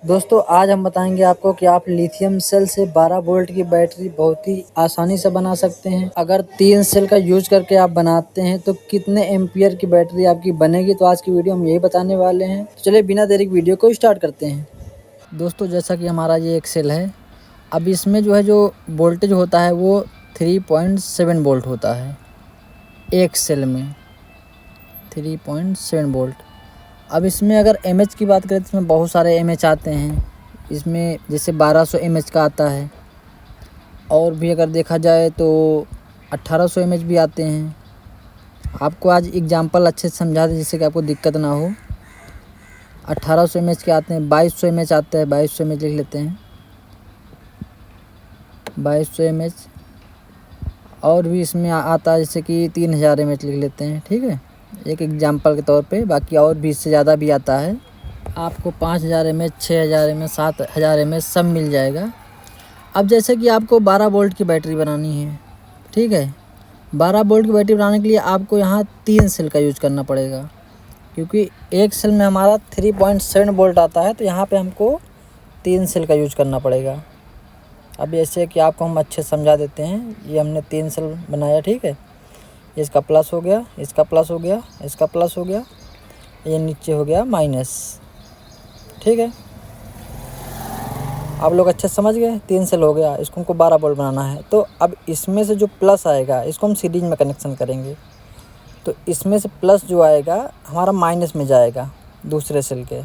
दोस्तों आज हम बताएंगे आपको कि आप लिथियम सेल से 12 वोल्ट की बैटरी बहुत ही आसानी से बना सकते हैं। अगर 3 सेल का यूज करके आप बनाते हैं तो कितने एम्पियर की बैटरी आपकी बनेगी। तो आज की वीडियो हम यही बताने वाले हैं। तो चलिए बिना देरी के वीडियो को स्टार्ट करते हैं। दोस्तों जैसा कि हमारा ये एक सेल है, अब इसमें जो वोल्टेज होता है वो 3.7 वोल्ट होता है। एक सेल में 3.7 वोल्ट। अब इसमें अगर एमएच की बात करें तो इसमें बहुत सारे एमएच आते हैं। इसमें जैसे 1200 एमएच का आता है, और भी अगर देखा जाए तो 1800 एमएच भी आते हैं। आपको आज एग्जांपल अच्छे से समझा दें जिससे कि आपको दिक्कत ना हो। 1800 एमएच के आते हैं, 2200 एमएच आता है, 2200 एमएच लिख लेते हैं, 2200 एमएच। और भी इसमें आता है जैसे कि 3000 एमएच लिख लेते हैं, ठीक है, एक एग्जांपल के तौर पे। बाकी और भी इससे ज़्यादा भी आता है। आपको 5000 एमएच, 6000 एमएच, 7000 एमएच सब मिल जाएगा। अब जैसे कि आपको 12 वोल्ट की बैटरी बनानी है, ठीक है। 12 वोल्ट की बैटरी बनाने के लिए आपको यहाँ 3 सेल का यूज़ करना पड़ेगा, क्योंकि एक सेल में हमारा 3.7 वोल्ट आता है। तो यहाँ पे हमको 3 सेल का यूज़ करना पड़ेगा। अब ऐसे कि आपको हम अच्छे समझा देते हैं। ये हमने 3 सेल बनाया, ठीक है। इसका प्लस हो गया, इसका प्लस हो गया, इसका प्लस हो गया, ये नीचे हो गया माइनस, ठीक है। आप लोग अच्छे समझ गए। 3 सेल हो गया, इसको हमको 12 वोल्ट बनाना है। तो अब इसमें से जो प्लस आएगा इसको हम सीरीज में कनेक्शन करेंगे। तो इसमें से प्लस जो आएगा हमारा माइनस में जाएगा दूसरे सेल के,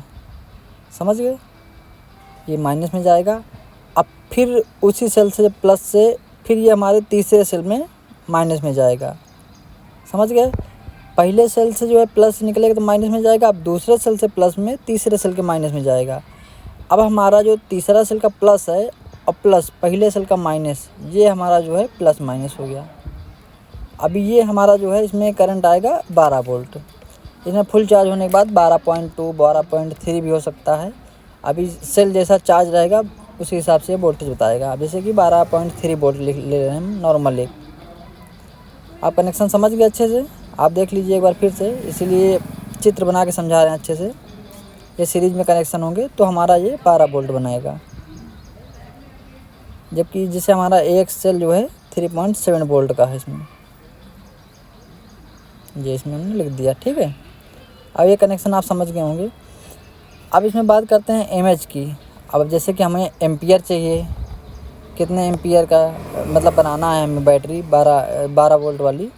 समझ गए। ये माइनस में जाएगा। अब फिर उसी सेल से प्लस से फिर ये हमारे तीसरे सेल में माइनस में जाएगा, समझ गए। पहले सेल से जो है प्लस निकलेगा तो माइनस में जाएगा। अब दूसरे सेल से प्लस में तीसरे सेल के माइनस में जाएगा। अब हमारा जो तीसरा सेल का प्लस है और प्लस पहले सेल का माइनस, ये हमारा जो है प्लस माइनस हो गया। अभी ये हमारा जो है इसमें करंट आएगा 12 वोल्ट। इसमें फुल चार्ज होने के बाद 12.2, 12.3 भी हो सकता है। अभी सेल जैसा चार्ज रहेगा उसी हिसाब से वोल्टेज बताएगा। अब जैसे कि 12.3 वोल्ट ले रहे हैं हम नॉर्मल एक। आप कनेक्शन समझ गए अच्छे से। आप देख लीजिए एक बार फिर से, इसीलिए चित्र बना के समझा रहे हैं अच्छे से। ये सीरीज में कनेक्शन होंगे तो हमारा ये 12 वोल्ट बनाएगा, जबकि जिसे हमारा एक सेल जो है 3.7 वोल्ट का है इसमें, ये इसमें हमने लिख दिया, ठीक है। अब ये कनेक्शन आप समझ गए होंगे। अब इसमें बात करते हैं एमएच की। अब जैसे कि हमें एम्पियर चाहिए, कितने एम्पियर का मतलब बनाना है हमें बैटरी 12 वोल्ट वाली।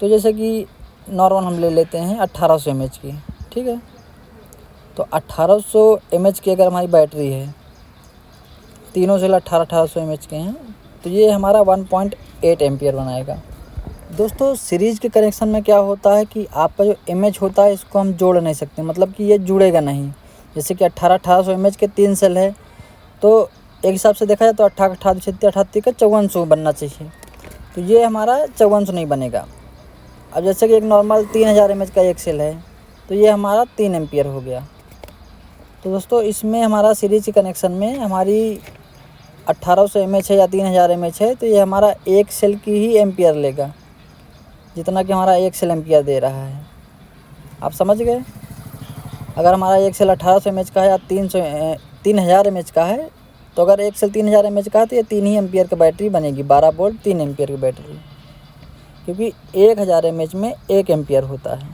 तो जैसे कि नॉर्मल हम ले लेते हैं 1800 एमएच की, ठीक है। तो 1800 एमएच की अगर हमारी बैटरी है, तीनों सेल 1800 एमएच के हैं, तो ये हमारा 1.8 एम्पियर बनाएगा। दोस्तों सीरीज के कनेक्शन में क्या होता है कि आपका जो एमएच होता है इसको हम जोड़ नहीं सकते, मतलब कि ये जुड़ेगा नहीं। जैसे कि 1800 एमएच के 3 सेल है, तो एक हिसाब से देखा जाए तो 18 का 5400 बनना चाहिए। तो ये हमारा 5400 नहीं बनेगा। अब जैसे कि एक नॉर्मल 3000 एमएच का एक सेल है, तो ये हमारा 3 एम्पियर हो गया। तो दोस्तों इसमें हमारा सीरीज के कनेक्शन में हमारी 1800 एमएच है या 3000 एमएच है, तो ये हमारा एक सेल की ही एम्पियर लेगा, जितना कि हमारा एक सेल एम्पियर दे रहा है। आप समझ गए। अगर हमारा एक सेल 1800 एमएच का है या 3000 एमएच का है, तो अगर एक सेल 3000 एमएच का है तो ये 3 ही एम्पियर की बैटरी बनेगी, 12 वोल्ट 3 एम्पियर की बैटरी, क्योंकि 1000 एमएच में 1 एम्पियर होता है।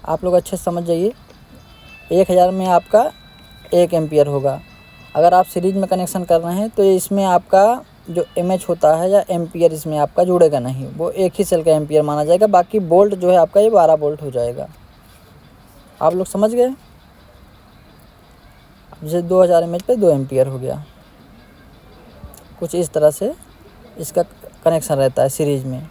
आप लोग अच्छे से समझ जाइए। 1000 में आपका 1 एम्पियर होगा। अगर आप सीरीज में कनेक्शन कर रहे हैं तो इसमें आपका जो एमएच होता है या एम्पियर इसमें आपका जुड़ेगा नहीं, वो एक ही सेल का एम्पियर माना जाएगा। बाकी वोल्ट जो है आपका ये 12 वोल्ट हो जाएगा। आप लोग समझ गए। जैसे 2000 एमएच पे 2 एम्पियर हो गया, कुछ इस तरह से इसका कनेक्शन रहता है सीरीज में।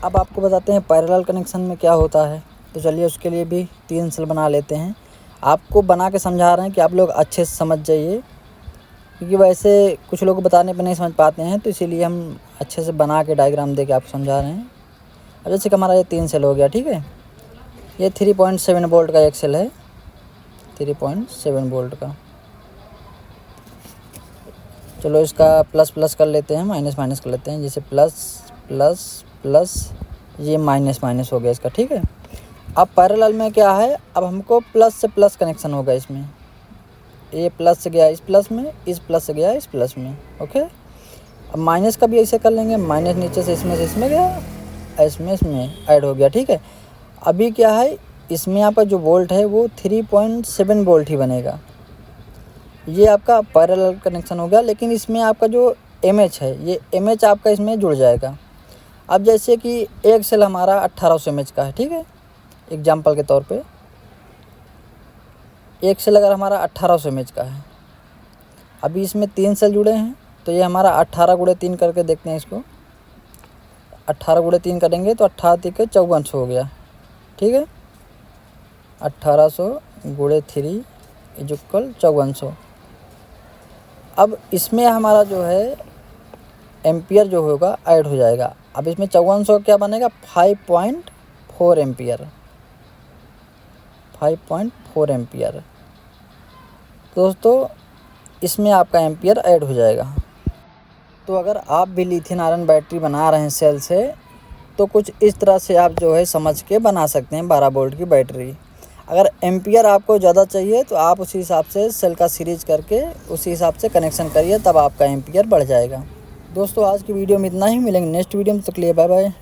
अब आपको बताते हैं पैरेलल कनेक्शन में क्या होता है। तो चलिए उसके लिए भी 3 सेल बना लेते हैं। आपको बना के समझा रहे हैं कि आप लोग अच्छे से समझ जाइए, क्योंकि वैसे कुछ लोग बताने पर नहीं समझ पाते हैं, तो इसीलिए हम अच्छे से बना के डायग्राम दे के आपको समझा रहे हैं। अब जैसे कि हमारा ये 3 सेल हो गया, ठीक है। ये 3.7 वोल्ट का एक सेल है, 3.7 वोल्ट का। चलो इसका प्लस प्लस कर लेते हैं, माइनस माइनस कर लेते हैं। जैसे प्लस प्लस प्लस, ये माइनस माइनस हो गया इसका, ठीक है। अब पैरेलल में क्या है, अब हमको प्लस से प्लस कनेक्शन होगा इसमें, ये प्लस से गया इस प्लस में, इस प्लस से गया इस प्लस में। ओके, अब माइनस का भी ऐसे कर लेंगे, माइनस नीचे से इसमें गया, इसमें ऐड हो गया। ठीक है, अभी क्या है, इसमें आपका जो वोल्ट है वो 3.7 वोल्ट ही बनेगा। ये आपका पैरेलल कनेक्शन हो गया, लेकिन इसमें आपका जो एमएच है, ये एमएच आपका इसमें जुड़ जाएगा। अब जैसे कि एक सेल हमारा 1800 एमएच का है, ठीक है, एग्जाम्पल के तौर पे एक सेल अगर हमारा 1800 एमएच का है, अभी इसमें 3 सेल जुड़े हैं, तो ये हमारा 18 × 3 करके देखते हैं इसको। 18 × 3 करेंगे तो 18 × 3 = 5400 हो गया। ठीक है, 1800 × 3 = 5400। अब इसमें हमारा जो है एम्पियर जो होगा ऐड हो जाएगा। अब इसमें 5400 क्या बनेगा, 5.4 एम्पियर, 5.4 एम्पियर। दोस्तों इसमें आपका एम्पियर ऐड हो जाएगा। तो अगर आप भी लिथियम आयरन बैटरी बना रहे हैं सेल से, तो कुछ इस तरह से आप जो है समझ के बना सकते हैं 12 वोल्ट की बैटरी। अगर एम्पियर आपको ज़्यादा चाहिए तो आप उसी हिसाब से सेल का सीरीज करके उसी हिसाब से कनेक्शन करिए, तब आपका एम्पियर बढ़ जाएगा। दोस्तों आज की वीडियो में इतना ही, मिलेंगे नेक्स्ट वीडियो में, तब तक के लिए बाय बाय।